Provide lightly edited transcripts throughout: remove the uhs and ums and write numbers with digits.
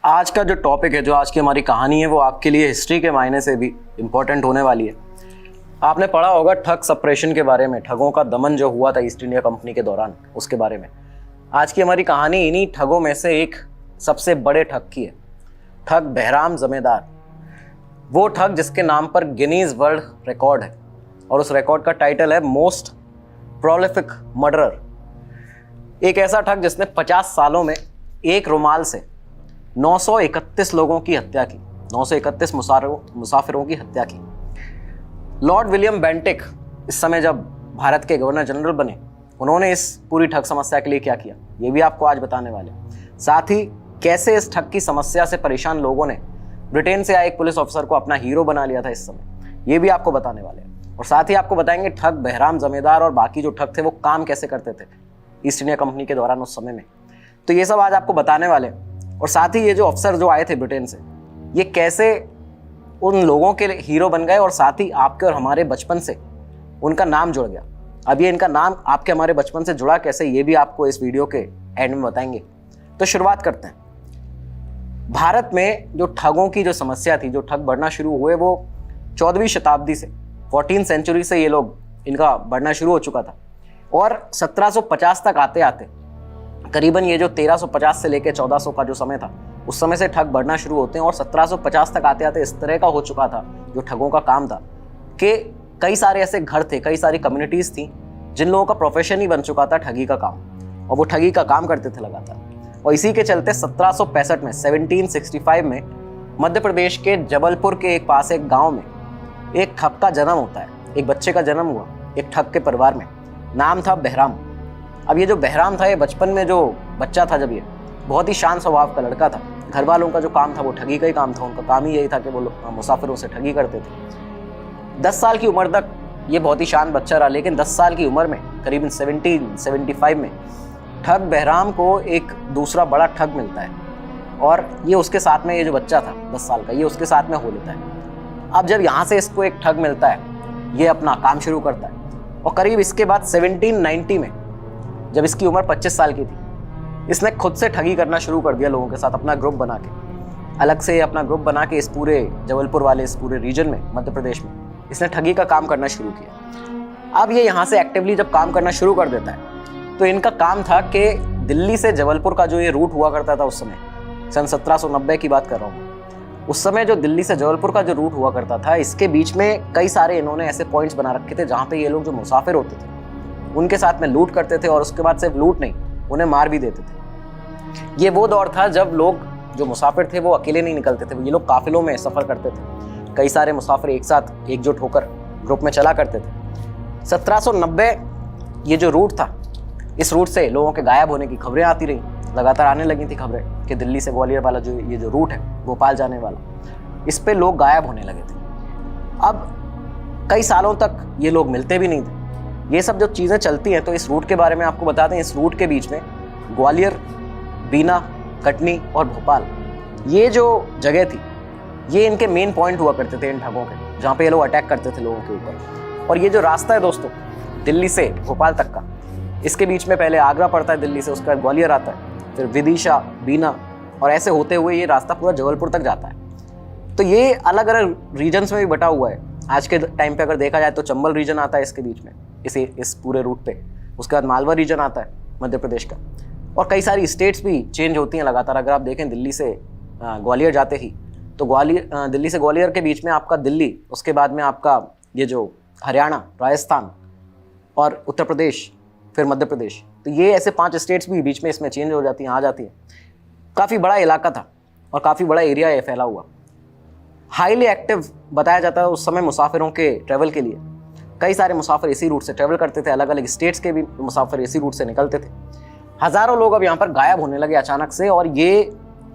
आज का जो टॉपिक है, जो आज की हमारी कहानी है, वो आपके लिए हिस्ट्री के मायने से भी इम्पोर्टेंट होने वाली है। आपने पढ़ा होगा ठग सप्रेशन के बारे में, ठगों का दमन जो हुआ था ईस्ट इंडिया कंपनी के दौरान, उसके बारे में। आज की हमारी कहानी इन्हीं ठगों में से एक सबसे बड़े ठग की है, ठग बहराम जमेदार। वो ठग जिसके नाम पर गिनीज वर्ल्ड रिकॉर्ड है और उस रिकॉर्ड का टाइटल है मोस्ट प्रोलिफिक मर्डरर। एक ऐसा ठग जिसने 50 सालों में एक रुमाल से 931 लोगों की हत्या की, 931 मुसाफिरों की हत्या की। लॉर्ड विलियम बेंटिक इस समय जब भारत के गवर्नर जनरल बने, उन्होंने इस पूरी ठग समस्या के लिए क्या किया, ये भी आपको आज बताने वाले। साथ ही कैसे इस ठग की समस्या से परेशान लोगों ने ब्रिटेन से आए एक पुलिस ऑफिसर को अपना हीरो बना लिया था इस समय, ये भी आपको बताने वाले हैं। और साथ ही आपको बताएंगे ठग बहराम जमेदार और बाकी जो ठग थे वो काम कैसे करते थे ईस्ट इंडिया कंपनी के दौरान उस समय में। तो ये सब आज आपको बताने वाले हैं। और साथ ही ये जो अफसर जो आए थे ब्रिटेन से, ये कैसे उन लोगों के हीरो बन गए और साथ ही आपके और हमारे बचपन से उनका नाम जुड़ गया। अब ये इनका नाम आपके हमारे बचपन से जुड़ा कैसे, ये भी आपको इस वीडियो के एंड में बताएंगे। तो शुरुआत करते हैं। भारत में जो ठगों की जो समस्या थी, जो ठग बढ़ना शुरू हुए, वो 14वीं शताब्दी से, 14th सेंचुरी से ये लोग, इनका बढ़ना शुरू हो चुका था। और 1750 तक आते आते करीबन ये जो 1350 से लेकर 1400 का जो समय था, उस समय से ठग बढ़ना शुरू होते हैं। और 1750 तक आते आते इस तरह का हो चुका था जो ठगों का काम था कि कई सारे ऐसे घर थे, कई सारी कम्युनिटीज थी जिन लोगों का प्रोफेशन ही बन चुका था ठगी का काम, और वो ठगी का काम करते थे लगातार। और इसी के चलते 1765 में, 1765 में मध्य प्रदेश के जबलपुर के एक पास एक गाँव में एक ठग का जन्म होता है। एक बच्चे का जन्म हुआ एक ठग के परिवार में, नाम था बहराम। अब ये जो बहराम था, ये बचपन में जो बच्चा था, जब ये बहुत ही शांत स्वभाव का लड़का था। घर वालों का जो काम था वो ठगी का ही काम था, उनका काम ही यही था कि वो मुसाफिरों से ठगी करते थे। 10 साल की उम्र तक ये बहुत ही शांत बच्चा रहा, लेकिन 10 साल की उम्र में, करीबन 1775 में, ठग बहराम को एक दूसरा बड़ा ठग मिलता है और ये उसके साथ में, ये जो बच्चा था 10 साल का, ये उसके साथ में हो लेता है। अब जब यहाँ से इसको एक ठग मिलता है, ये अपना काम शुरू करता है। और करीब इसके बाद 1790 में, जब इसकी उम्र 25 साल की थी, इसने खुद से ठगी करना शुरू कर दिया लोगों के साथ, अपना ग्रुप बना के, अलग से अपना ग्रुप बना के इस पूरे जबलपुर वाले इस पूरे रीजन में, मध्य प्रदेश में, इसने ठगी का काम करना शुरू किया। अब ये यहाँ से एक्टिवली जब काम करना शुरू कर देता है, तो इनका काम था कि दिल्ली से जबलपुर का जो ये रूट हुआ करता था उस समय, सन 1790 की बात कर रहा हूँ, उस समय जो दिल्ली से जबलपुर का जो रूट हुआ करता था, इसके बीच में कई सारे इन्होंने ऐसे पॉइंट्स बना रखे थे जहाँ पे ये लोग जो मुसाफिर होते थे उनके साथ में लूट करते थे, और उसके बाद सिर्फ लूट नहीं, उन्हें मार भी देते थे। ये वो दौर था जब लोग जो मुसाफिर थे वो अकेले नहीं निकलते थे, ये लोग काफिलों में सफर करते थे। कई सारे मुसाफिर एक साथ एकजुट होकर ग्रुप में चला करते थे। 1790 ये जो रूट था, इस रूट से लोगों के गायब होने की खबरें आती रही, लगातार आने लगी थी खबरें कि दिल्ली से ग्वालियर वाला जो ये जो रूट है, भोपाल जाने वाला, इस पे लोग गायब होने लगे थे। अब कई सालों तक ये लोग मिलते भी नहीं थे। ये सब जो चीज़ें चलती हैं, तो इस रूट के बारे में आपको बता दें, इस रूट के बीच में ग्वालियर, बीना, कटनी और भोपाल, ये जो जगह थी, ये इनके मेन पॉइंट हुआ करते थे इन ठगों के, जहाँ पे ये लोग अटैक करते थे लोगों के ऊपर। और ये जो रास्ता है दोस्तों, दिल्ली से भोपाल तक का, इसके बीच में पहले आगरा पड़ता है दिल्ली से, उसके बाद ग्वालियर आता है, फिर विदिशा, बीना, और ऐसे होते हुए ये रास्ता पूरा जबलपुर तक जाता है। तो ये अलग अलग रीजन्स में भी बटा हुआ है। आज के टाइम पे अगर देखा जाए तो चंबल रीजन आता है इसके बीच में, इस पूरे रूट पे। उसके बाद मालवा रीजन आता है मध्य प्रदेश का, और कई सारी स्टेट्स भी चेंज होती हैं लगातार। अगर आप देखें दिल्ली से ग्वालियर जाते ही, तो दिल्ली से ग्वालियर के बीच में आपका दिल्ली, उसके बाद में आपका ये जो हरियाणा, राजस्थान और उत्तर प्रदेश, फिर मध्य प्रदेश, तो ये ऐसे 5 स्टेट्स भी बीच में इसमें चेंज हो जाती हैं, आ जाती हैं। काफ़ी बड़ा इलाका था और काफ़ी बड़ा एरिया है फैला हुआ। हाईली एक्टिव बताया जाता है उस समय मुसाफिरों के ट्रैवल के लिए। कई सारे मुसाफिर इसी रूट से ट्रैवल करते थे, अलग अलग स्टेट्स के भी मुसाफिर इसी रूट से निकलते थे। हज़ारों लोग अब यहाँ पर गायब होने लगे अचानक से, और ये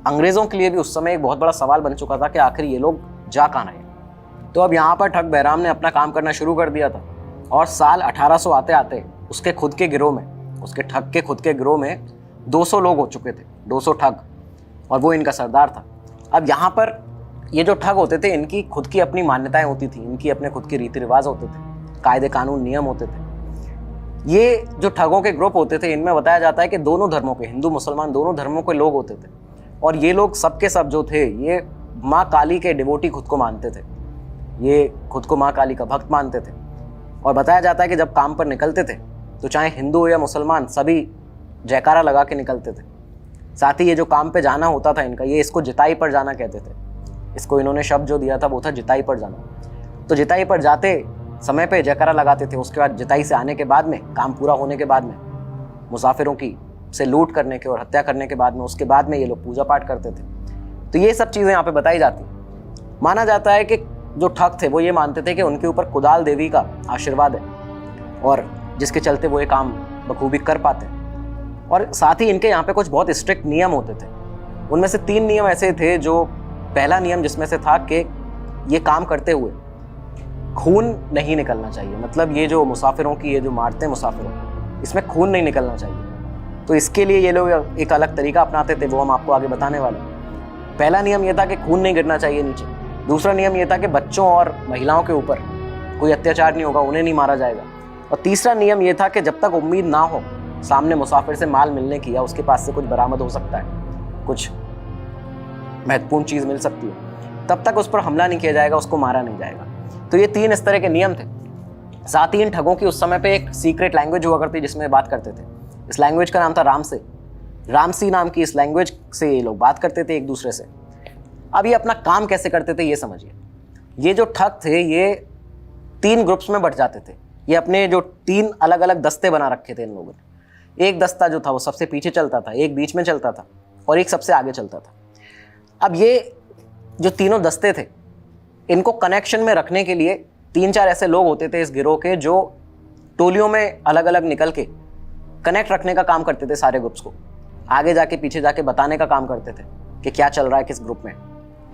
अंग्रेज़ों के लिए भी उस समय एक बहुत बड़ा सवाल बन चुका था कि आखिर ये लोग जा कहाँ रहे। तो अब यहाँ पर ठग बहराम ने अपना काम करना शुरू कर दिया था, और साल 1800 आते आते उसके खुद के गिरोह में, उसके ठग के खुद के गिरोह में 200 लोग हो चुके थे, 200 ठग, और वो इनका सरदार था। अब यहाँ पर ये जो ठग होते थे, इनकी खुद की अपनी मान्यताएं होती थी, इनकी अपने खुद के रीति रिवाज होते थे, कायदे कानून नियम होते थे। ये जो ठगों के ग्रुप होते थे, इनमें बताया जाता है कि दोनों धर्मों के, हिंदू मुसलमान दोनों धर्मों के लोग होते थे। और ये लोग सबके सब जो थे ये माँ काली के डिवोटी खुद को मानते थे, ये खुद को माँ काली का भक्त मानते थे। और बताया जाता है कि जब काम पर निकलते थे तो चाहे हिंदू या मुसलमान सभी जयकारा लगा के निकलते थे। साथ ही ये जो काम पे जाना होता था इनका, ये इसको जिताई पर जाना कहते थे। इसको इन्होंने शब्द जो दिया था वो था जिताई पर जाना। तो जिताई पर जाते समय पे जयकारा लगाते थे, उसके बाद जिताई से आने के बाद में, काम पूरा होने के बाद में, मुसाफिरों की से लूट करने के और हत्या करने के बाद में, उसके बाद में ये लोग पूजा पाठ करते थे। तो ये सब चीज़ें यहाँ पे बताई जाती। माना जाता है कि जो ठग थे वो ये मानते थे कि उनके ऊपर कुदाल देवी का आशीर्वाद है और जिसके चलते वो ये काम बखूबी कर पाते हैं। और साथ ही इनके यहाँ पे कुछ बहुत स्ट्रिक्ट नियम होते थे। उनमें से 3 नियम ऐसे थे। जो पहला नियम जिसमें से था कि ये काम करते हुए खून नहीं निकलना चाहिए, मतलब ये जो मुसाफिरों की ये जो मारते हैं मुसाफिरों, इसमें खून नहीं निकलना चाहिए। तो इसके लिए ये लोग एक अलग तरीका अपनाते थे, वो हम आपको आगे बताने वाले हैं। पहला नियम ये था कि खून नहीं गिरना चाहिए नीचे। दूसरा नियम ये था कि बच्चों और महिलाओं के ऊपर कोई अत्याचार नहीं होगा, उन्हें नहीं मारा जाएगा। और तीसरा नियम ये था कि जब तक उम्मीद ना हो सामने मुसाफिर से माल मिलने की या उसके पास से कुछ बरामद हो सकता है, कुछ महत्वपूर्ण चीज़ मिल सकती है, तब तक उस पर हमला नहीं किया जाएगा, उसको मारा नहीं जाएगा। तो ये 3 इस तरह के नियम थे। साथ ही इन ठगों की उस समय पे एक सीक्रेट लैंग्वेज हुआ करती जिसमें बात करते थे। इस लैंग्वेज का नाम था रामसे। रामसी नाम की इस लैंग्वेज से ये लोग बात करते थे एक दूसरे से। अब ये अपना काम कैसे करते थे ये समझिए। ये जो ठग थे ये 3 ग्रुप्स में बट जाते थे। ये अपने जो 3 अलग अलग दस्ते बना रखे थे इन लोगों ने। एक दस्ता जो था वो सबसे पीछे चलता था, एक बीच में चलता था और एक सबसे आगे चलता था। अब ये जो तीनों दस्ते थे इनको कनेक्शन में रखने के लिए 3-4 ऐसे लोग होते थे इस गिरोह के, जो टोलियों में अलग अलग निकल के कनेक्ट रखने का काम करते थे सारे ग्रुप्स को। आगे जाके पीछे जाके बताने का काम करते थे कि क्या चल रहा है, किस ग्रुप में,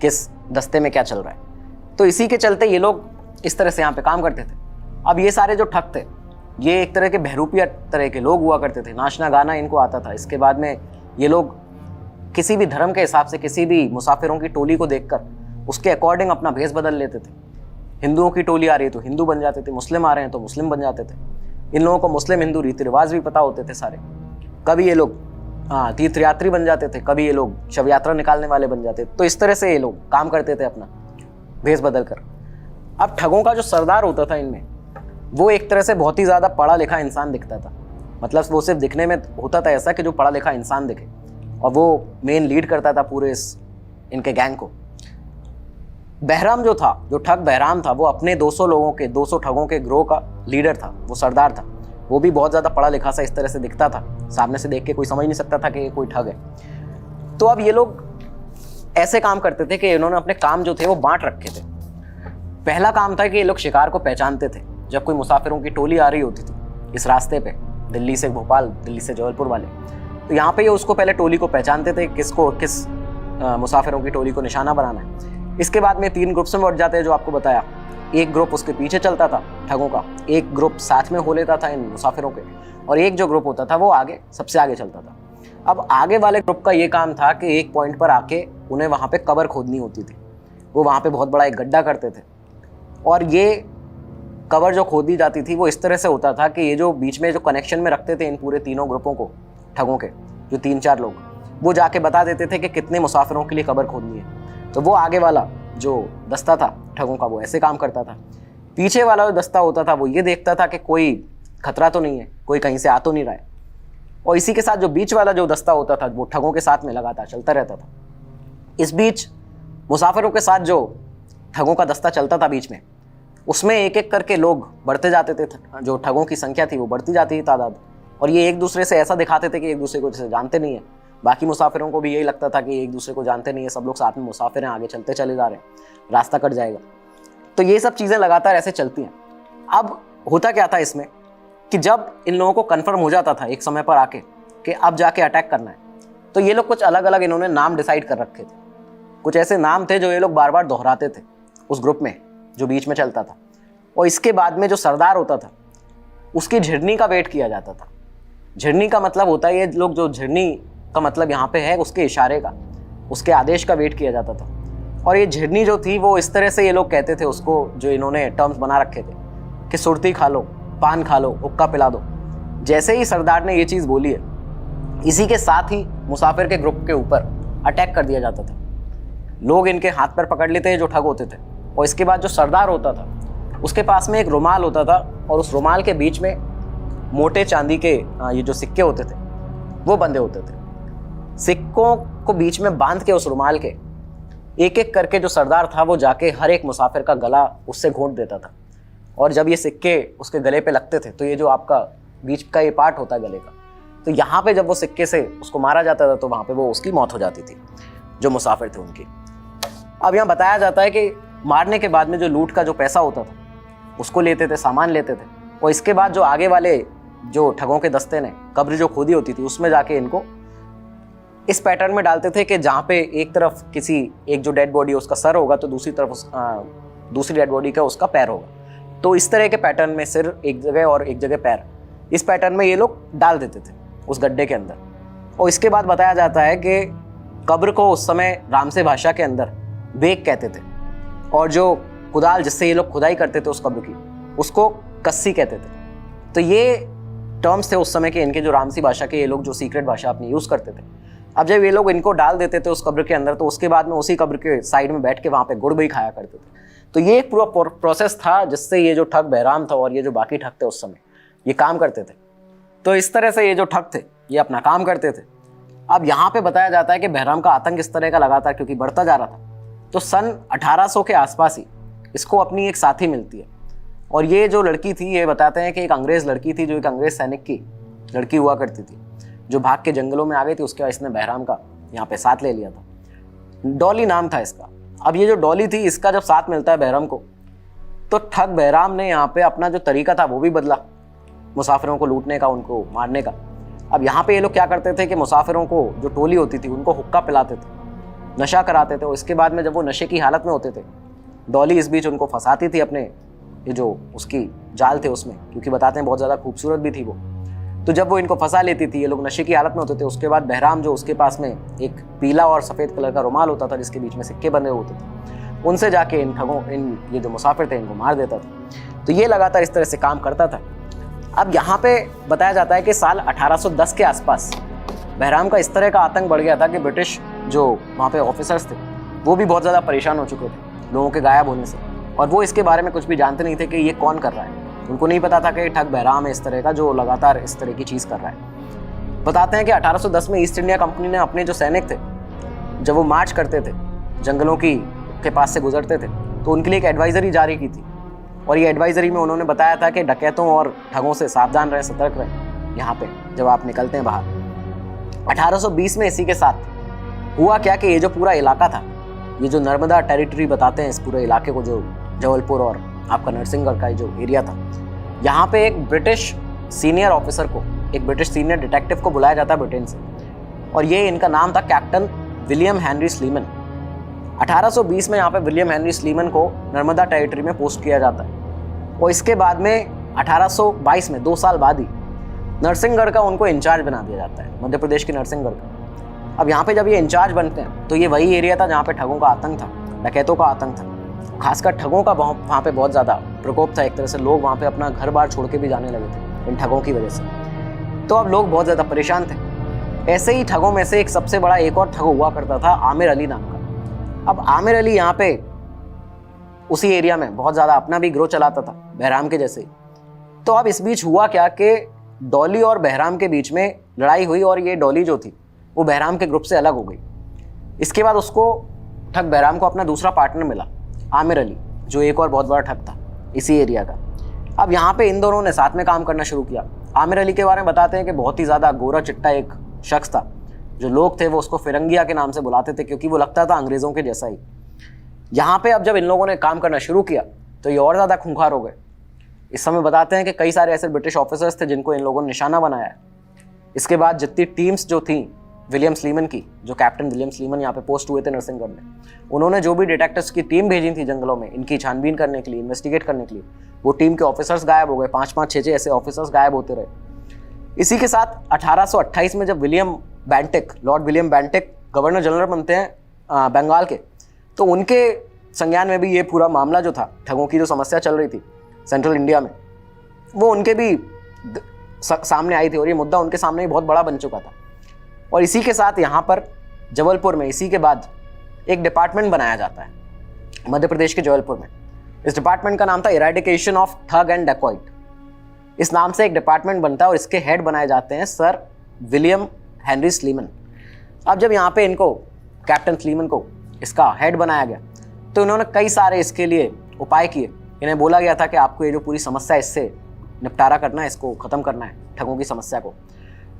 किस दस्ते में क्या चल रहा है। तो इसी के चलते ये लोग इस तरह से यहाँ पे काम करते थे। अब ये सारे जो ठग थे ये एक तरह के बहरूपिया तरह के लोग हुआ करते थे। नाचना गाना इनको आता था। इसके बाद में ये लोग किसी भी धर्म के हिसाब से किसी भी मुसाफिरों की टोली को देखकर उसके अकॉर्डिंग अपना भेष बदल लेते थे। हिंदुओं की टोली आ रही है तो हिंदू बन जाते थे, मुस्लिम आ रहे हैं तो मुस्लिम बन जाते थे। इन लोगों को मुस्लिम हिंदू रीति रिवाज भी पता होते थे सारे। कभी ये लोग तीर्थयात्री बन जाते थे, कभी ये लोग शव यात्रा निकालने वाले बन जाते थे। तो इस तरह से ये लोग काम करते थे अपना भेष बदल कर। अब ठगों का जो सरदार होता था इनमें, वो एक तरह से बहुत ही ज़्यादा पढ़ा लिखा इंसान दिखता था। मतलब वो सिर्फ दिखने में होता था ऐसा कि जो पढ़ा लिखा इंसान दिखे, और वो मेन लीड करता था पूरे इनके गैंग को। बहराम जो था, जो ठग बहराम था, वो अपने 200 ठगों के ग्रोह का लीडर था, वो सरदार था। वो भी बहुत ज़्यादा पढ़ा लिखा सा इस तरह से दिखता था, सामने से देख के कोई समझ नहीं सकता था कि ये कोई ठग है। तो अब ये लोग ऐसे काम करते थे कि इन्होंने अपने काम जो थे वो बांट रखे थे। पहला काम था कि ये लोग शिकार को पहचानते थे। जब कोई मुसाफिरों की टोली आ रही होती थी इस रास्ते पे, दिल्ली से भोपाल, दिल्ली से जबलपुर वाले, तो यहाँ पे ये उसको पहले टोली को पहचानते थे, किस मुसाफिरों की टोली को निशाना बनाना है। इसके बाद में 3 ग्रुप्स में बढ़ जाते हैं जो आपको बताया। एक ग्रुप उसके पीछे चलता था ठगों का, एक ग्रुप साथ में हो लेता था इन मुसाफिरों के, और एक जो ग्रुप होता था वो आगे, सबसे आगे चलता था। अब आगे वाले ग्रुप का ये काम था कि एक पॉइंट पर आके उन्हें वहाँ पे कबर खोदनी होती थी। वो वहाँ पे बहुत बड़ा एक गड्ढा करते थे, और ये कबर जो खोदी जाती थी वो इस तरह से होता था कि ये जो बीच में जो कनेक्शन में रखते थे इन पूरे तीनों ग्रुपों को, ठगों के जो 3-4 लोग, वो जाके बता देते थे कि कितने मुसाफिरों के लिए कबर खोदनी है। तो वो आगे वाला जो दस्ता था ठगों का वो ऐसे काम करता था। पीछे वाला जो दस्ता होता था वो ये देखता था कि कोई खतरा तो नहीं है, कोई कहीं से आ तो नहीं रहा है। और इसी के साथ जो बीच वाला जो दस्ता होता था वो ठगों के साथ में लगातार चलता रहता था। इस बीच मुसाफिरों के साथ जो ठगों का दस्ता चलता था बीच में, उसमें एक एक करके लोग बढ़ते जाते थे। जो ठगों की संख्या थी वो बढ़ती जाती थी तादाद, और ये एक दूसरे से ऐसा दिखाते थे कि एक दूसरे को जैसे जानते नहीं है। बाकी मुसाफिरों को भी यही लगता था कि एक दूसरे को जानते नहीं है, सब लोग साथ में मुसाफिर हैं, आगे चलते चले जा रहे हैं, रास्ता कट जाएगा। तो ये सब चीज़ें लगातार ऐसे चलती हैं। अब होता क्या था इसमें कि जब इन लोगों को कन्फर्म हो जाता था एक समय पर आके कि अब जाके अटैक करना है, तो ये लोग कुछ अलग अलग इन्होंने नाम डिसाइड कर रखे थे। कुछ ऐसे नाम थे जो ये लोग बार बार दोहराते थे उस ग्रुप में जो बीच में चलता था। और इसके बाद में जो सरदार होता था उसकी झिरनी का वेट किया जाता था। झिरनी का मतलब होता है, ये लोग जो झिरनी का मतलब यहाँ पे है उसके इशारे का, उसके आदेश का वेट किया जाता था। और ये झिरनी जो थी वो इस तरह से ये लोग कहते थे उसको, जो इन्होंने टर्म्स बना रखे थे कि सुरती खा लो, पान खा लो, हुक्का पिला दो। जैसे ही सरदार ने ये चीज़ बोली है, इसी के साथ ही मुसाफिर के ग्रुप के ऊपर अटैक कर दिया जाता था। लोग इनके हाथ पैर पकड़ लेते हैं जो ठग होते थे, और इसके बाद जो सरदार होता था उसके पास में एक रुमाल होता था, और उस रुमाल के बीच में मोटे चांदी के ये जो सिक्के होते थे वो बंधे होते थे। सिक्कों को बीच में बांध के उस रुमाल के एक एक करके जो सरदार था वो जाके हर एक मुसाफिर का गला उससे घोंट देता था, और जब ये सिक्के उसके गले पे लगते थे तो ये जो आपका बीच का ये पार्ट होता है गले का, तो यहाँ पे जब वो सिक्के से उसको मारा जाता था तो वहाँ पे वो उसकी मौत हो जाती थी जो मुसाफिर थे उनकी। अब यहाँ बताया जाता है कि मारने के बाद में जो लूट का जो पैसा होता था उसको लेते थे, सामान लेते थे, और इसके बाद जो आगे वाले जो ठगों के दस्ते ने कब्र जो खोदी होती थी उसमें जाके इनको इस पैटर्न में डालते थे कि जहाँ पे एक तरफ किसी एक जो डेड बॉडी उसका सर होगा तो दूसरी तरफ दूसरी डेड बॉडी का उसका पैर होगा। तो इस तरह के पैटर्न में सिर एक जगह और एक जगह पैर, इस पैटर्न में ये लोग डाल देते थे उस गड्ढे के अंदर। और इसके बाद बताया जाता है कि कब्र को उस समय रामसे भाषा के अंदर बेक कहते थे, और जो कुदाल जिससे ये लोग खुदाई करते थे उस कब्र की उसको कस्सी कहते थे। तो ये टर्म्स थे उस समय के इनके, जो रामसी भाषा के ये लोग जो सीक्रेट भाषा अपनी यूज़ करते थे। अब जब ये लोग इनको डाल देते थे उस कब्र के अंदर तो उसके बाद में उसी कब्र के साइड में बैठ के वहाँ पे गुड़ भी खाया करते थे। तो ये एक पूरा प्रोसेस था जिससे ये जो ठग बहराम था और ये जो बाकी ठग थे उस समय ये काम करते थे। तो इस तरह से ये जो ठग थे ये अपना काम करते थे। अब यहाँ पे बताया जाता है कि बहराम का आतंक इस तरह का लगातार क्योंकि बढ़ता जा रहा था, तो सन 1800 के आसपास ही इसको अपनी एक साथी मिलती है, और ये जो लड़की थी ये बताते हैं कि एक अंग्रेज़ लड़की थी जो एक अंग्रेज़ सैनिक की लड़की हुआ करती थी जो भाग के जंगलों में आ गई थी। उसके बाद इसने बहराम का यहाँ पे साथ ले लिया था, डॉली नाम था इसका। अब ये जो डॉली थी इसका जब साथ मिलता है बहराम को तो ठग बहराम ने यहाँ पे अपना जो तरीका था वो भी बदला मुसाफिरों को लूटने का, उनको मारने का। अब यहाँ पे ये लोग क्या करते थे कि मुसाफिरों को जो टोली होती थी उनको हुक्का पिलाते थे, नशा कराते थे, और इसके बाद में जब वो नशे की हालत में होते थे डॉली इस बीच उनको फंसाती थी अपने ये जो उसकी जाल थे उसमें, क्योंकि बताते हैं बहुत ज़्यादा खूबसूरत भी थी वो। तो जब वो इनको फंसा लेती थी, ये लोग नशे की हालत में होते थे, उसके बाद बहराम जो उसके पास में एक पीला और सफ़ेद कलर का रुमाल होता था जिसके बीच में सिक्के बंधे होते थे, उनसे जाके इन ठगों ये जो मुसाफिर थे इनको मार देता था। तो ये लगातार इस तरह से काम करता था। अब यहाँ पे बताया जाता है कि साल 1810 के आसपास बहराम का इस तरह का आतंक बढ़ गया था कि ब्रिटिश जो वहाँ पे ऑफिसर्स थे वो भी बहुत ज़्यादा परेशान हो चुके थे लोगों के गायब होने से, और वो इसके बारे में कुछ भी जानते नहीं थे कि ये कौन कर रहा है। उनको नहीं पता था कि ठग बहराम है इस तरह का जो लगातार इस तरह की चीज़ कर रहा है। बताते हैं कि 1810 में ईस्ट इंडिया कंपनी ने अपने जो सैनिक थे जब वो मार्च करते थे जंगलों के पास से गुजरते थे तो उनके लिए एक एडवाइजरी जारी की थी, और ये एडवाइजरी में उन्होंने बताया था कि डकैतों और ठगों से सावधान रहें, सतर्क रहें यहाँ पे जब आप निकलते हैं बाहर। 1820 में इसी के साथ हुआ क्या कि ये जो पूरा इलाका था, ये जो नर्मदा टेरिटरी बताते हैं इस पूरे इलाके को, जो जबलपुर और आपका नरसिंहगढ़ का जो एरिया था, यहाँ पे एक ब्रिटिश सीनियर ऑफिसर को, एक ब्रिटिश सीनियर डिटेक्टिव को बुलाया जाता है ब्रिटेन से, और ये इनका नाम था कैप्टन विलियम हेनरी स्लीमन। 1820 में यहाँ पे विलियम हेनरी स्लीमन को नर्मदा टेरिटरी में पोस्ट किया जाता है, और इसके बाद में 1822 में 2 साल बाद ही नरसिंहगढ़ का उनको इंचार्ज बना दिया जाता है, मध्य प्रदेश के नरसिंहगढ़ का। अब यहाँ पे जब ये इंचार्ज बनते हैं तो ये वही एरिया था जहाँ पे ठगों का आतंक था, डकैतों का आतंक था, खासकर ठगों का वहाँ पे बहुत ज़्यादा प्रकोप था। एक तरह से लोग वहाँ पे अपना घर बार छोड़ के भी जाने लगे थे इन ठगों की वजह से। तो अब लोग बहुत ज़्यादा परेशान थे। ऐसे ही ठगों में से एक सबसे बड़ा एक और ठग हुआ करता था आमिर अली नाम का। अब आमिर अली यहाँ पे उसी एरिया में बहुत ज़्यादा अपना भी ग्रो चलाता था बहराम के जैसे ही। तो अब इस बीच हुआ क्या कि डॉली और बहराम के बीच में लड़ाई हुई, और ये डॉली जो थी वो बहराम के ग्रुप से अलग हो गई। इसके बाद उसको ठग बहराम को अपना दूसरा पार्टनर मिला आमिर अली, जो एक और बहुत बड़ा ठग था इसी एरिया का। अब यहाँ पे इन दोनों ने साथ में काम करना शुरू किया। आमिर अली के बारे में बताते हैं कि बहुत ही ज़्यादा गोरा चिट्टा एक शख्स था, जो लोग थे वो उसको फिरंगिया के नाम से बुलाते थे क्योंकि वो लगता था अंग्रेज़ों के जैसा ही। यहाँ पे अब जब इन लोगों ने काम करना शुरू किया तो ये और ज़्यादा खूंखार हो गए। इस समय बताते हैं कि कई सारे ऐसे ब्रिटिश ऑफिसर्स थे जिनको इन लोगों ने निशाना बनाया है। इसके बाद जितनी टीम्स जो थी विलियम स्लीमन की, जो कैप्टन विलियम स्लीमन यहाँ पे पोस्ट हुए थे नरसिंहगढ़ में, उन्होंने जो भी डिटेक्टिव्स की टीम भेजी थी जंगलों में इनकी छानबीन करने के लिए, इन्वेस्टिगेट करने के लिए, वो टीम के ऑफिसर्स गायब हो गए। 5-5, 6-6 ऐसे ऑफिसर्स गायब होते रहे। इसी के साथ 1828 में जब Lord William Bentinck governor general बनते हैं बंगाल के, तो उनके संज्ञान में भी ये पूरा मामला जो था, ठगों की जो समस्या चल रही थी सेंट्रल इंडिया में, वो उनके भी सामने आई थी, और ये मुद्दा उनके सामने भी बहुत बड़ा बन चुका था। और इसी के साथ यहाँ पर जबलपुर में इसी के बाद एक डिपार्टमेंट बनाया जाता है मध्य प्रदेश के जबलपुर में। इस डिपार्टमेंट का नाम था इरेडिकेशन ऑफ ठग एंड डेकॉइट। इस नाम से एक डिपार्टमेंट बनता है और इसके हेड बनाए जाते हैं सर विलियम हेनरी स्लीमन। अब जब यहाँ पे इनको कैप्टन स्लीमन को इसका हेड बनाया गया तो इन्होंने कई सारे इसके लिए उपाय किए। इन्हें बोला गया था कि आपको ये जो पूरी समस्या इससे निपटारा करना है, इसको ख़त्म करना है, ठगों की समस्या को।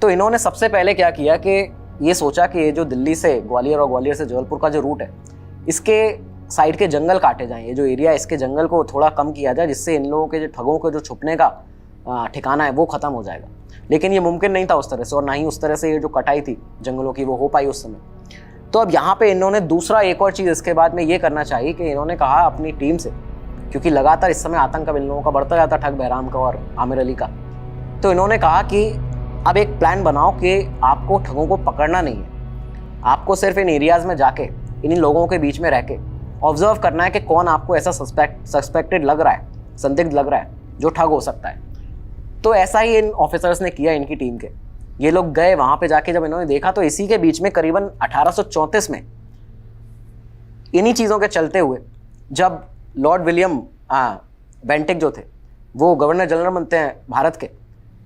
तो इन्होंने सबसे पहले क्या किया कि ये सोचा कि ये जो दिल्ली से ग्वालियर और ग्वालियर से जबलपुर का जो रूट है, इसके साइड के जंगल काटे जाएं, ये जो एरिया है इसके जंगल को थोड़ा कम किया जाए, जिससे इन लोगों के जो ठगों के जो छुपने का ठिकाना है वो ख़त्म हो जाएगा। लेकिन ये मुमकिन नहीं था उस तरह से, और ना ही उस तरह से ये जो कटाई थी जंगलों की वो हो पाई उस समय। तो अब यहाँ पे इन्होंने दूसरा एक और चीज़ इसके बाद में ये करना चाहिए कि इन्होंने कहा अपनी टीम से, क्योंकि लगातार इस समय आतंक अब इन लोगों का बढ़ता जाता ठग बहराम का और आमिर अली का, तो इन्होंने कहा कि अब एक प्लान बनाओ कि आपको ठगों को पकड़ना नहीं है, आपको सिर्फ इन एरियाज़ में जाके इन लोगों के बीच में रह के ऑब्जर्व करना है कि कौन आपको ऐसा सस्पेक्टेड लग रहा है, संदिग्ध लग रहा है जो ठग हो सकता है। तो ऐसा ही इन ऑफिसर्स ने किया, इनकी टीम के ये लोग गए वहाँ पे जाके जब इन्होंने देखा तो इसी के बीच में करीबन 1834 में इन्हीं चीज़ों के चलते हुए जब लॉर्ड विलियम बेंटिक जो थे वो गवर्नर जनरल बनते हैं भारत के,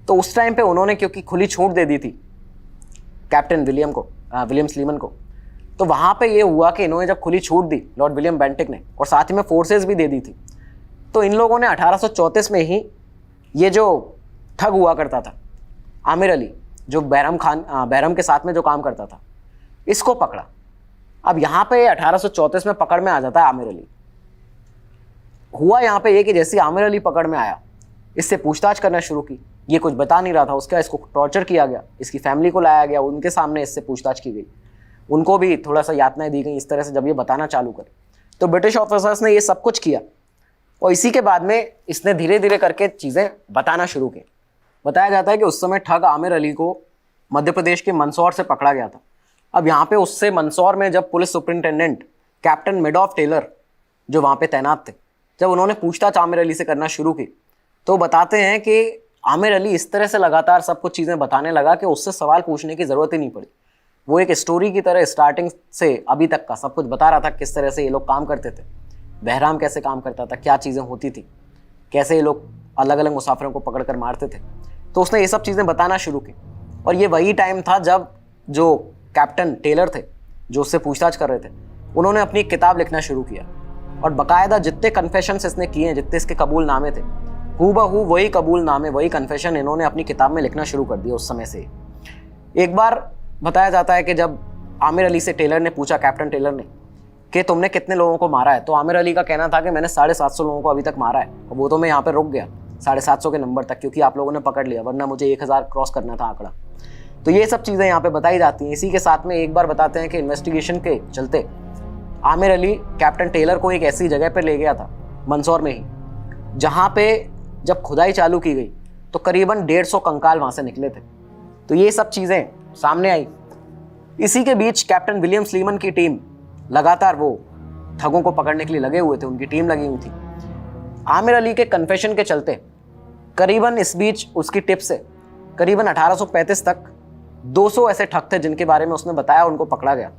तो उस टाइम पे उन्होंने क्योंकि खुली छूट दे दी थी कैप्टन विलियम स्लीमन को, तो वहाँ पे ये हुआ कि इन्होंने जब खुली छूट दी लॉर्ड विलियम बेंटिक ने और साथ ही में फोर्सेस भी दे दी थी, तो इन लोगों ने 1834 में ही ये जो ठग हुआ करता था आमिर अली, जो बैरम के साथ में जो काम करता था, इसको पकड़ा। अब यहाँ पे 1834 में पकड़ में आ जाता है आमिर अली। हुआ यहाँ पे ये कि जैसे आमिर अली पकड़ में आया, इससे पूछताछ करना शुरू की। ये कुछ बता नहीं रहा था, उसका इसको टॉर्चर किया गया, इसकी फैमिली को लाया गया, उनके सामने इससे पूछताछ की गई, उनको भी थोड़ा सा यातनाएं दी गई इस तरह से जब ये बताना चालू करे। तो ब्रिटिश ऑफिसर्स ने ये सब कुछ किया और इसी के बाद में इसने धीरे धीरे करके चीज़ें बताना शुरू की। बताया जाता है कि उस समय ठग आमिर अली को मध्य प्रदेश के मंदसौर से पकड़ा गया था। अब यहाँ पे उससे मंदसौर में जब पुलिस सुपरिंटेंडेंट कैप्टन मेडॉफ टेलर जो वहाँ पे तैनात थे, जब उन्होंने पूछताछ आमिर अली से करना शुरू की, तो बताते हैं कि आमिर अली इस तरह से लगातार सब कुछ चीज़ें बताने लगा कि उससे सवाल पूछने की ज़रूरत ही नहीं पड़ी। वो एक स्टोरी की तरह स्टार्टिंग से अभी तक का सब कुछ बता रहा था, किस तरह से ये लोग काम करते थे, बहराम कैसे काम करता था, क्या चीज़ें होती थी, कैसे ये लोग अलग अलग मुसाफिरों को पकड़ कर मारते थे। तो उसने ये सब चीज़ें बताना शुरू की। और ये वही टाइम था जब जो कैप्टन टेलर थे जो उससे पूछताछ कर रहे थे, उन्होंने अपनी किताब लिखना शुरू किया और बाकायदा जितने कन्फेशंस इसने किए हैं, जितने इसके कबूलनामे थे, हूबहू वही कबूलनामे, वही कन्फेशन इन्होंने अपनी किताब में लिखना शुरू कर दिया उस समय से। एक बार बताया जाता है कि जब आमिर अली से टेलर ने पूछा, कैप्टन टेलर ने, कि तुमने कितने लोगों को मारा है, तो आमिर अली का कहना था कि मैंने 750 लोगों को अभी तक मारा है, और वो तो मैं यहाँ पर रुक गया 750 के नंबर तक, क्योंकि आप लोगों ने पकड़ लिया, वरना मुझे 1000 क्रॉस करना था आंकड़ा। तो ये सब चीज़ें यहाँ पे बताई जाती हैं। इसी के साथ में एक बार बताते हैं कि इन्वेस्टिगेशन के चलते आमिर अली कैप्टन टेलर को एक ऐसी जगह पर ले गया था मंदसौर में ही, जहाँ पे जब खुदाई चालू की गई तो करीबन 150 कंकाल वहाँ से निकले थे। तो ये सब चीज़ें सामने आई। इसी के बीच कैप्टन विलियम स्लीमन की टीम लगातार वो ठगों को पकड़ने के लिए लगे हुए थे, उनकी टीम लगी हुई थी। आमिर अली के कन्फेशन के चलते करीबन इस बीच उसकी टिप से करीबन 1835 तक 200 ऐसे ठग थे जिनके बारे में उसने बताया, उनको पकड़ा गया।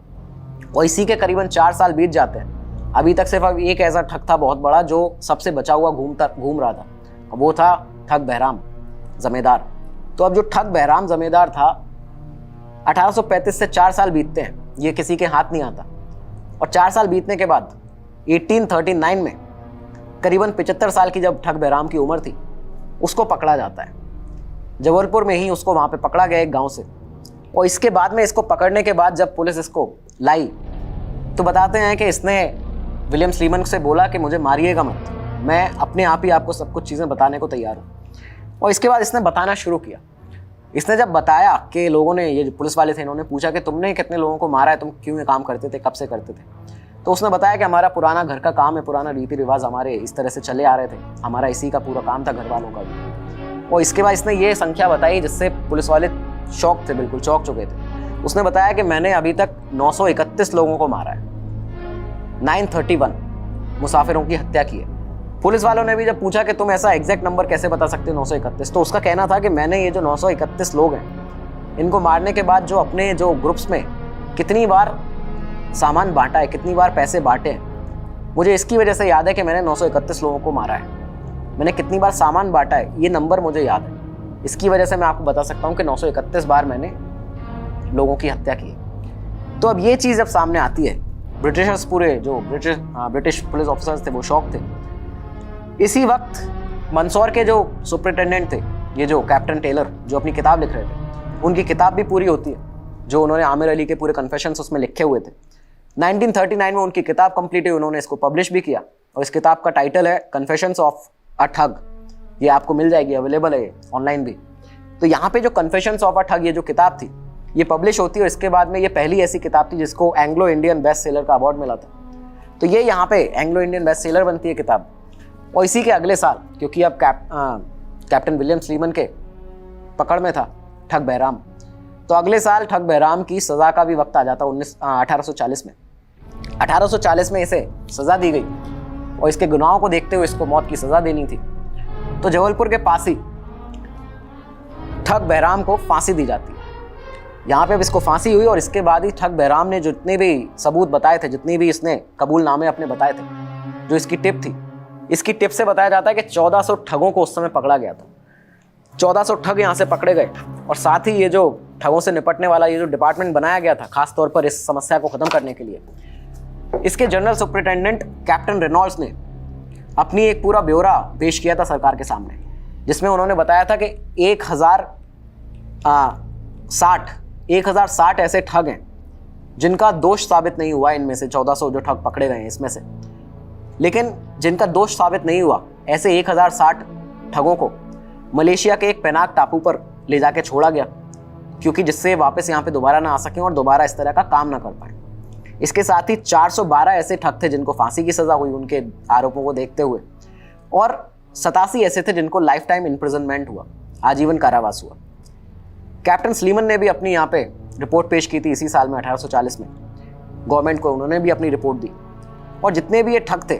और इसी के करीबन 4 साल बीत जाते हैं। अभी तक सिर्फ एक ऐसा ठग था बहुत बड़ा जो सबसे बचा हुआ घूम रहा था, वो था ठग बहराम जमींदार। तो अब जो ठग बहराम जमींदार था, 1835 से 4 साल बीतते हैं, ये किसी के हाथ नहीं आता। और 4 साल बीतने के बाद 1839 में करीबन 75 साल की जब ठग बहराम की उम्र थी, उसको पकड़ा जाता है जबलपुर में ही। उसको वहाँ पे पकड़ा गया एक गांव से। और इसके बाद में इसको पकड़ने के बाद जब पुलिस इसको लाई तो बताते हैं कि इसने विलियम स्लीमन से बोला कि मुझे मारिएगा मत, मैं अपने आप ही आपको सब कुछ चीज़ें बताने को तैयार हूँ। और इसके बाद इसने बताना शुरू किया। इसने जब बताया कि लोगों ने, ये जो पुलिस वाले थे, इन्होंने पूछा कि तुमने कितने लोगों को मारा है, तुम क्यों ये काम करते थे, कब से करते थे, तो उसने बताया कि हमारा पुराना घर का काम है, पुराना रीति रिवाज हमारे इस तरह से चले आ रहे थे, हमारा इसी का पूरा काम था, घर वालों का भी। और इसके बाद इसने ये संख्या बताई जिससे पुलिस वाले शौक थे, बिल्कुल चौंक चुके थे। उसने बताया कि मैंने अभी तक 931 लोगों को मारा है, 931 मुसाफिरों की हत्या की है। पुलिस वालों ने भी जब पूछा कि तुम ऐसा एग्जैक्ट नंबर कैसे बता सकते हो 931, तो उसका कहना था कि मैंने ये जो 931 लोग हैं, इनको मारने के बाद जो अपने जो ग्रुप्स में कितनी बार सामान बांटा है, कितनी बार पैसे बांटे हैं। मुझे इसकी वजह से याद है कि मैंने 931 लोगों को मारा है। मैंने कितनी बार सामान बांटा है, ये नंबर मुझे याद है। इसकी वजह से मैं आपको बता सकता हूँ कि 931 बार मैंने लोगों की हत्या की है। तो अब ये चीज़ जब सामने आती है, ब्रिटिशर्स पूरे जो ब्रिटिश पुलिस ऑफिसर्स थे वो शॉक थे। इसी वक्त मंदसौर के जो सुपरिटेंडेंट थे, ये जो कैप्टन टेलर जो अपनी किताब लिख रहे थे, उनकी किताब भी पूरी होती है जो उन्होंने आमिर अली के पूरे कन्फेशंस उसमें लिखे हुए थे। 1939 में उनकी किताब कंप्लीट हुई, उन्होंने इसको पब्लिश भी किया और इस किताब का टाइटल है कन्फेशंस ऑफ अ ठग। ये आपको मिल जाएगी, अवेलेबल है ऑनलाइन भी। तो यहाँ पे जो कन्फेशंस ऑफ अ ठग ये जो किताब थी ये पब्लिश होती है और इसके बाद में ये पहली ऐसी किताब थी जिसको एंग्लो इंडियन बेस्ट सेलर का अवार्ड मिला था। तो ये यहाँ पे एंग्लो इंडियन बेस्ट सेलर बनती है किताब। और इसी के अगले साल, क्योंकि अब कैप्टन विलियम स्लीमन के पकड़ में था ठग बहराम, तो अगले साल ठग बहराम की सज़ा का भी वक्त आ जाता 1840 में। 1840 में इसे सज़ा दी गई और इसके गुनाहों को देखते हुए इसको मौत की सज़ा देनी थी। तो जबलपुर के पास ही ठग बहराम को फांसी दी जाती है। यहाँ पे अब इसको फांसी हुई और इसके बाद ही ठग बहराम ने जितने भी सबूत बताए थे, जितनी भी इसने कबूलनामे अपने बताए थे, जो इसकी टिप थी, इसकी टिप से बताया जाता है कि 1400 ठगों को उस समय पकड़ा गया था। 1400 ठग यहाँ से पकड़े गए और साथ ही ये जो ठगों से निपटने वाला ये जो डिपार्टमेंट बनाया गया था खास तौर पर इस समस्या को खत्म करने के लिए, इसके जनरल सुपरिटेंडेंट कैप्टन रेनॉल्ड्स ने अपनी एक पूरा ब्यौरा पेश किया था सरकार के सामने, जिसमें उन्होंने बताया था कि 1060 ऐसे ठग हैं जिनका दोष साबित नहीं हुआ। इनमें से 1400 जो ठग पकड़े गए हैं इसमें से, लेकिन जिनका दोष साबित नहीं हुआ, ऐसे 1060 ठगों को मलेशिया के एक पेनाक टापू पर ले जाके छोड़ा गया, क्योंकि जिससे वापस यहाँ पे दोबारा ना आ सकें और दोबारा इस तरह का काम ना कर पाए। इसके साथ ही 412 ऐसे ठग थे जिनको फांसी की सज़ा हुई उनके आरोपों को देखते हुए, और 87 ऐसे थे जिनको लाइफ टाइम इम्प्रिजनमेंट हुआ, आजीवन कारावास हुआ। कैप्टन स्लीमन ने भी अपनी यहाँ पे रिपोर्ट पेश की थी इसी साल में 1840 में गवर्नमेंट को, उन्होंने भी अपनी रिपोर्ट दी। और जितने भी ये ठग थे,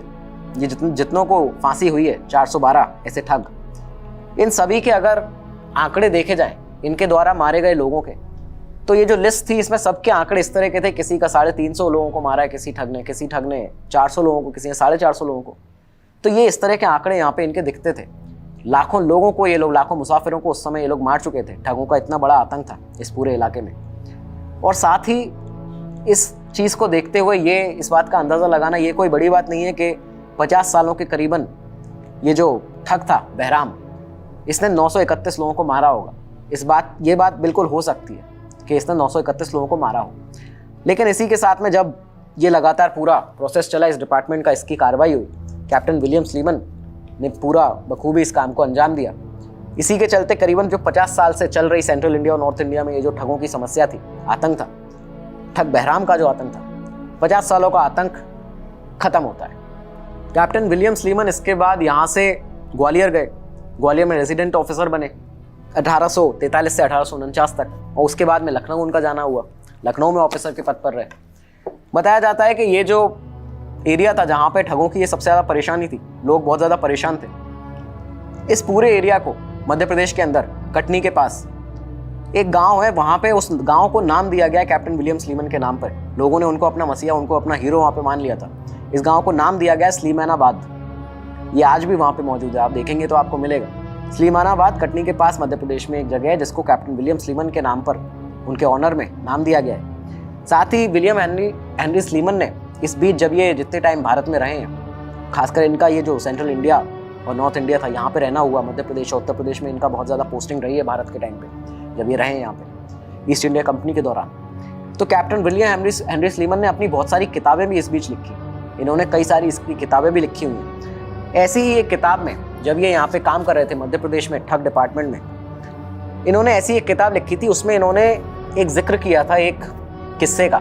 ये जितनों को फांसी हुई है 412 ऐसे ठग, इन सभी के अगर आंकड़े देखे जाएं इनके द्वारा मारे गए लोगों के, तो ये जो लिस्ट थी इसमें सबके आंकड़े इस तरह के थे। किसी का 350 लोगों को मारा है किसी ठग ने 400 लोगों को, किसी ने 450 लोगों को। तो ये इस तरह के आंकड़े यहाँ पे इनके दिखते थे। लाखों लोगों को ये लोग, लाखों मुसाफिरों को उस समय ये लोग मार चुके थे। ठगों का इतना बड़ा आतंक था इस पूरे इलाके में। और साथ ही इस चीज़ को देखते हुए ये इस बात का अंदाज़ा लगाना ये कोई बड़ी बात नहीं है कि 50 सालों के करीबन ये जो ठग था बहराम, इसने 931 लोगों को मारा होगा। ये बात बिल्कुल हो सकती है कि इसने 931 लोगों को मारा हो। लेकिन इसी के साथ में जब ये लगातार पूरा प्रोसेस चला इस डिपार्टमेंट का, इसकी कार्रवाई हुई, कैप्टन विलियम स्लीमन ने पूरा बखूबी इस काम को अंजाम दिया। इसी के चलते करीबन जो 50 साल से चल रही सेंट्रल इंडिया और नॉर्थ इंडिया में ये जो ठगों की समस्या थी, आतंक था, ठग बहराम का जो आतंक था, 50 सालों का आतंक खत्म होता है। कैप्टन विलियम स्लीमन इसके बाद यहाँ से ग्वालियर गए, ग्वालियर में रेजिडेंट ऑफिसर बने 1843 से 1849 तक, और उसके बाद में लखनऊ उनका जाना हुआ। लखनऊ में ऑफिसर के पद पर रहे। बताया जाता है कि ये जो एरिया था जहाँ पे ठगों की ये सबसे ज़्यादा परेशानी थी, लोग बहुत ज़्यादा परेशान थे, इस पूरे एरिया को मध्य प्रदेश के अंदर कटनी के पास एक गांव है, वहाँ पे उस गांव को नाम दिया गया कैप्टन विलियम स्लीमन के नाम पर। लोगों ने उनको अपना मसीहा, उनको अपना हीरो वहाँ पे मान लिया था। इस गांव को नाम दिया गया स्लीमानाबाद। ये आज भी वहाँ पे मौजूद है, आप देखेंगे तो आपको मिलेगा। स्लीमानाबाद कटनी के पास मध्य प्रदेश में एक जगह है जिसको कैप्टन विलियम स्लीमन के नाम पर, उनके ऑनर में नाम दिया गया है। साथ ही विलियम हेनरी स्लीमन ने इस बीच जब ये जितने टाइम भारत में रहे हैं, खासकर इनका ये जो सेंट्रल इंडिया और नॉर्थ इंडिया था यहाँ पे रहना हुआ, मध्य प्रदेश और उत्तर प्रदेश में इनका बहुत ज़्यादा पोस्टिंग रही है भारत के टाइम पे जब ये रहे हैं यहाँ पे ईस्ट इंडिया कंपनी के दौरान। तो कैप्टन विलियम हेनरी स्लीमन ने अपनी बहुत सारी किताबें भी इस बीच लिखी। इन्होंने कई सारी इसकी किताबें भी लिखी हुई हैं। ऐसी ही एक किताब में जब ये यहाँ पे काम कर रहे थे मध्य प्रदेश में ठग डिपार्टमेंट में, इन्होंने ऐसी एक किताब लिखी थी। उसमें इन्होंने एक जिक्र किया था एक किस्से का,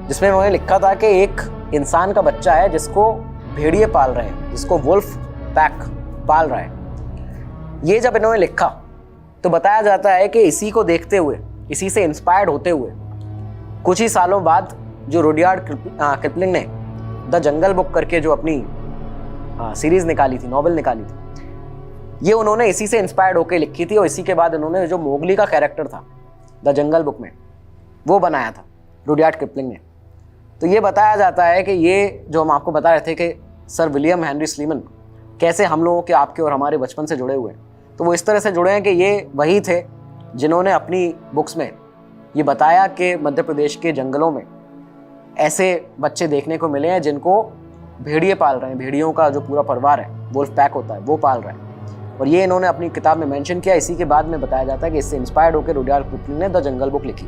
जिसमें उन्होंने लिखा था कि एक इंसान का बच्चा है जिसको भेड़िए पाल रहे हैं, जिसको वुल्फ पैक पाल रहा है। ये जब इन्होंने लिखा तो बताया जाता है कि इसी को देखते हुए, इसी से इंस्पायर्ड होते हुए कुछ ही सालों बाद जो रुडयार्ड किपलिंग ने द जंगल बुक करके जो अपनी सीरीज निकाली थी, नॉवेल निकाली थी, ये उन्होंने इसी से इंस्पायर्ड होकर लिखी थी। और इसी के बाद उन्होंने जो मोगली का कैरेक्टर था द जंगल बुक में वो बनाया था। रुडयार्ड किपलिंग ने। तो ये बताया जाता है कि ये जो हम आपको बता रहे थे कि सर विलियम हेनरी स्लीमन कैसे हम लोगों के, आपके और हमारे बचपन से जुड़े हुए हैं, तो वो इस तरह से जुड़े हैं कि ये वही थे जिन्होंने अपनी बुक्स में ये बताया कि मध्य प्रदेश के जंगलों में ऐसे बच्चे देखने को मिले हैं जिनको भेड़िए पाल रहे हैं, भेड़ियों का जो पूरा परिवार है, वुल्फ पैक होता है, वो पाल रहे हैं। और ये इन्होंने अपनी किताब में मेंशन किया। इसी के बाद में बताया जाता है कि इससे इंस्पायर्ड होकर रुडयार्ड किपलिंग ने द जंगल बुक लिखी,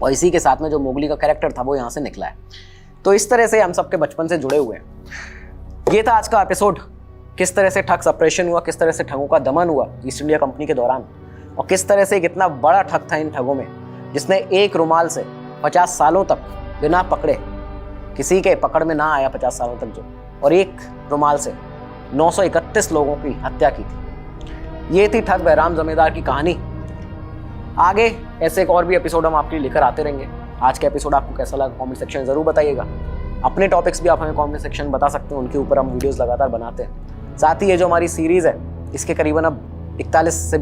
और इसी के साथ में जो मोगली का कैरेक्टर था वो यहाँ से निकला है। तो इस तरह से हम सबके बचपन से जुड़े हुए हैं। ये था आज का एपिसोड, किस तरह से ठग सप्रेशन हुआ, किस तरह से ठगों का दमन हुआ ईस्ट इंडिया कंपनी के दौरान, और किस तरह से एक इतना बड़ा ठग था इन ठगों में जिसने एक रुमाल से 50 सालों तक बिना पकड़े, किसी के पकड़ में ना आया 50 सालों तक जो, और एक रुमाल से 931 लोगों की हत्या की थी। ये थी ठग बहराम जमींदार की कहानी। आगे ऐसे एक और भी एपिसोड हम आपके लिए लेकर आते रहेंगे। आज का एपिसोड आपको कैसा लगा कमेंट सेक्शन में ज़रूर बताइएगा। अपने टॉपिक्स भी आप हमें कमेंट सेक्शन में बता सकते हैं, उनके ऊपर हम वीडियोस लगातार बनाते हैं। साथ ही ये जो हमारी सीरीज़ है इसके करीबन अब 41 से